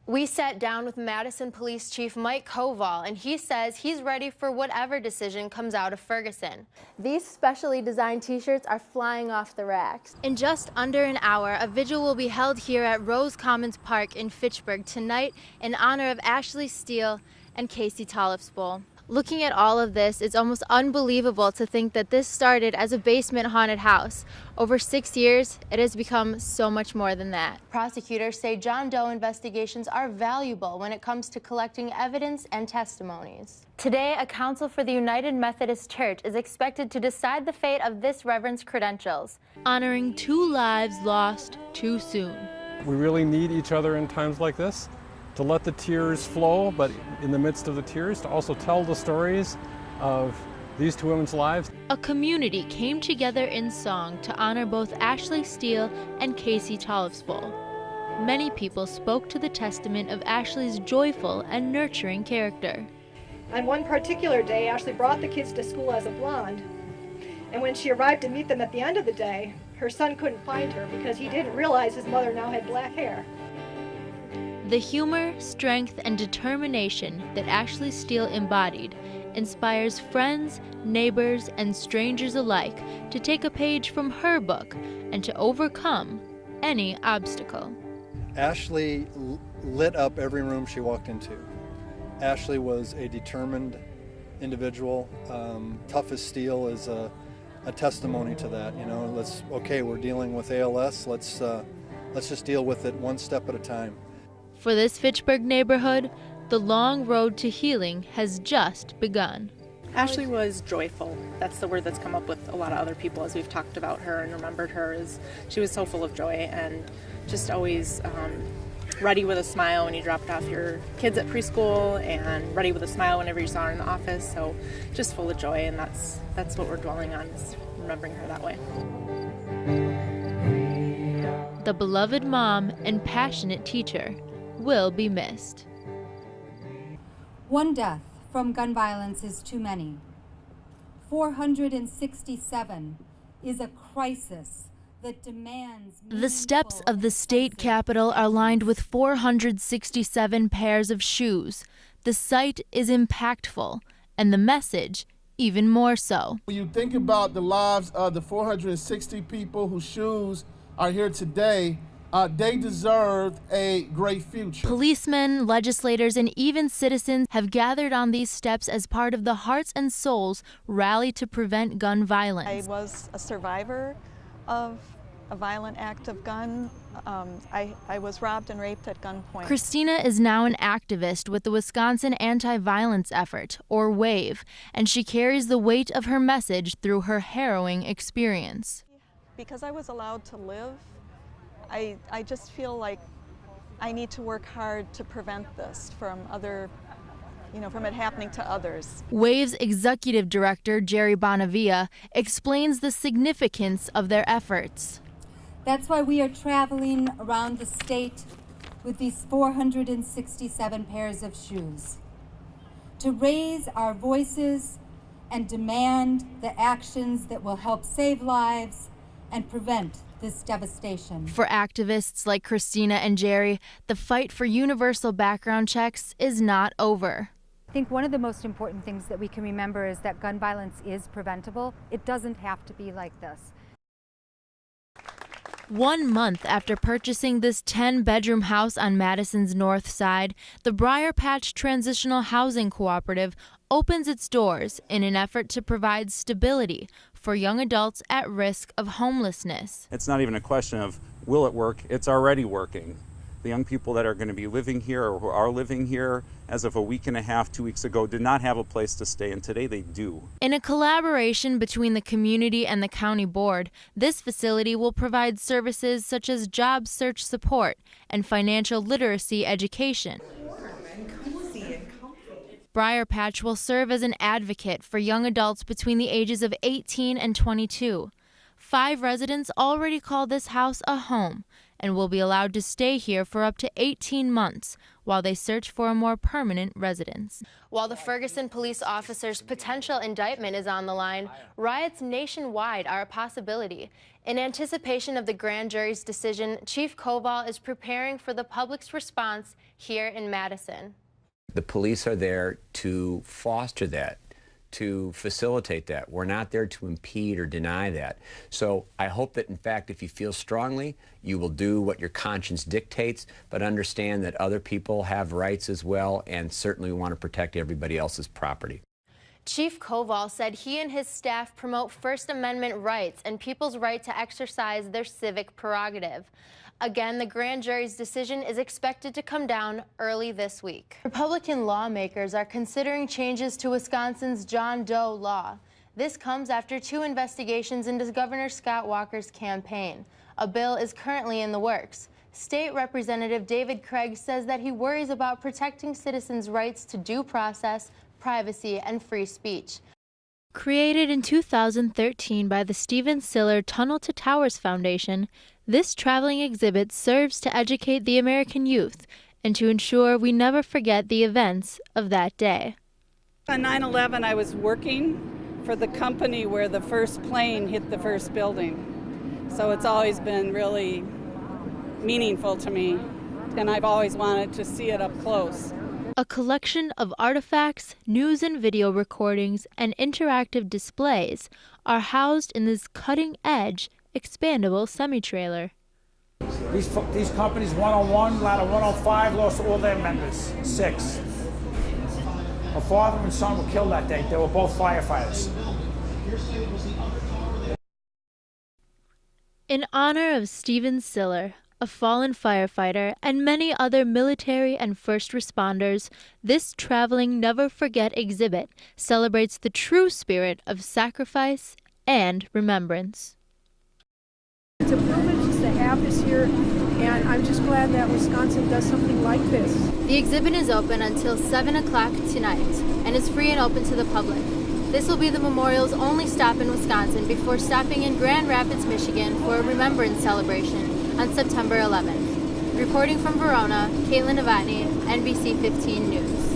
We sat down with Madison Police Chief Mike Koval, and he says he's ready for whatever decision comes out of Ferguson. These specially designed t-shirts are flying off the racks. In just under an hour, a vigil will be held here at Rose Commons Park in Fitchburg tonight in honor of Ashley Steele and Casey Tollefspool. Looking at all of this, it's almost unbelievable to think that this started as a basement haunted house. Over 6 years, it has become so much more than that. Prosecutors say John Doe investigations are valuable when it comes to collecting evidence and testimonies. Today, a council for the United Methodist Church is expected to decide the fate of this reverend's credentials, honoring 2 lives lost too soon. We really need each other in times like this, to let the tears flow, but in the midst of the tears, to also tell the stories of these 2 women's lives. A community came together in song to honor both Ashley Steele and Casey Tollefspool. Many people spoke to the testament of Ashley's joyful and nurturing character. On one particular day, Ashley brought the kids to school as a blonde, and when she arrived to meet them at the end of the day, her son couldn't find her because he didn't realize his mother now had black hair. The humor, strength, and determination that Ashley Steele embodied inspires friends, neighbors, and strangers alike to take a page from her book and to overcome any obstacle. Ashley lit up every room she walked into. Ashley was a determined individual. Tough as steel is a testimony to that. You know, we're dealing with ALS. Let's just deal with it one step at a time. For this Fitchburg neighborhood, the long road to healing has just begun. Ashley was joyful. That's the word that's come up with a lot of other people as we've talked about her and remembered her. Is she was so full of joy and just always ready with a smile when you dropped off your kids at preschool, and ready with a smile whenever you saw her in the office. So just full of joy, and that's what we're dwelling on, is remembering her that way. The beloved mom and passionate teacher will be missed. One death from gun violence is too many. 467 is a crisis that demands... The steps of the state capitol are lined with 467 pairs of shoes. The sight is impactful, and the message even more so. When you think about the lives of the 460 people whose shoes are here today, they deserve a great future. Policemen, legislators, and even citizens have gathered on these steps as part of the Hearts and Souls rally to prevent gun violence. I was a survivor of a violent act of gun. I was robbed and raped at gunpoint. Christina is now an activist with the Wisconsin Anti-Violence Effort, or WAVE, and she carries the weight of her message through her harrowing experience. Because I was allowed to live, I just feel like I need to work hard to prevent this from from it happening to others. WAVE's executive director, Jerry Bonavia, explains the significance of their efforts. That's why we are traveling around the state with these 467 pairs of shoes, to raise our voices and demand the actions that will help save lives and prevent this devastation. For activists like Christina and Jerry, the fight for universal background checks is not over. I think one of the most important things that we can remember is that gun violence is preventable. It doesn't have to be like this. 1 month after purchasing this 10-bedroom house on Madison's north side, the Briar Patch Transitional Housing Cooperative opens its doors in an effort to provide stability for young adults at risk of homelessness. It's not even a question of will it work, it's already working. The young people that are going to be living here or who are living here as of a week and a half, 2 weeks ago, did not have a place to stay, and today they do. In a collaboration between the community and the county board, this facility will provide services such as job search support and financial literacy education. Briar Patch will serve as an advocate for young adults between the ages of 18 and 22. 5 residents already call this house a home, and will be allowed to stay here for up to 18 months while they search for a more permanent residence. While the Ferguson police officer's potential indictment is on the line, riots nationwide are a possibility. In anticipation of the grand jury's decision, Chief Koval is preparing for the public's response here in Madison. The police are there to foster that, to facilitate that. We're not there to impede or deny that. So I hope that, in fact, if you feel strongly, you will do what your conscience dictates, but understand that other people have rights as well, and certainly want to protect everybody else's property. Chief Koval said he and his staff promote First Amendment rights and people's right to exercise their civic prerogative. Again, the grand jury's decision is expected to come down early this week. Republican lawmakers are considering changes to Wisconsin's John Doe law. This comes after 2 investigations into Governor Scott Walker's campaign. A bill is currently in the works. State Representative David Craig says that he worries about protecting citizens' rights to due process, privacy, and free speech. Created in 2013 by the Stephen Siller Tunnel to Towers Foundation, this traveling exhibit serves to educate the American youth and to ensure we never forget the events of that day. On 9/11, I was working for the company where the first plane hit the first building. So it's always been really meaningful to me, and I've always wanted to see it up close. A collection of artifacts, news and video recordings, and interactive displays are housed in this cutting-edge, expandable semi-trailer. These companies, 101, Ladder 105, lost all their members, 6. A father and son were killed that day. They were both firefighters. In honor of Stephen Siller, a fallen firefighter, and many other military and first responders, this traveling Never Forget exhibit celebrates the true spirit of sacrifice and remembrance. It's a privilege to have this here, and I'm just glad that Wisconsin does something like this. The exhibit is open until 7 o'clock tonight and is free and open to the public. This will be the memorial's only stop in Wisconsin before stopping in Grand Rapids, Michigan for a remembrance celebration on September 11th. Reporting from Verona, Kaitlyn Novotny, NBC15 News.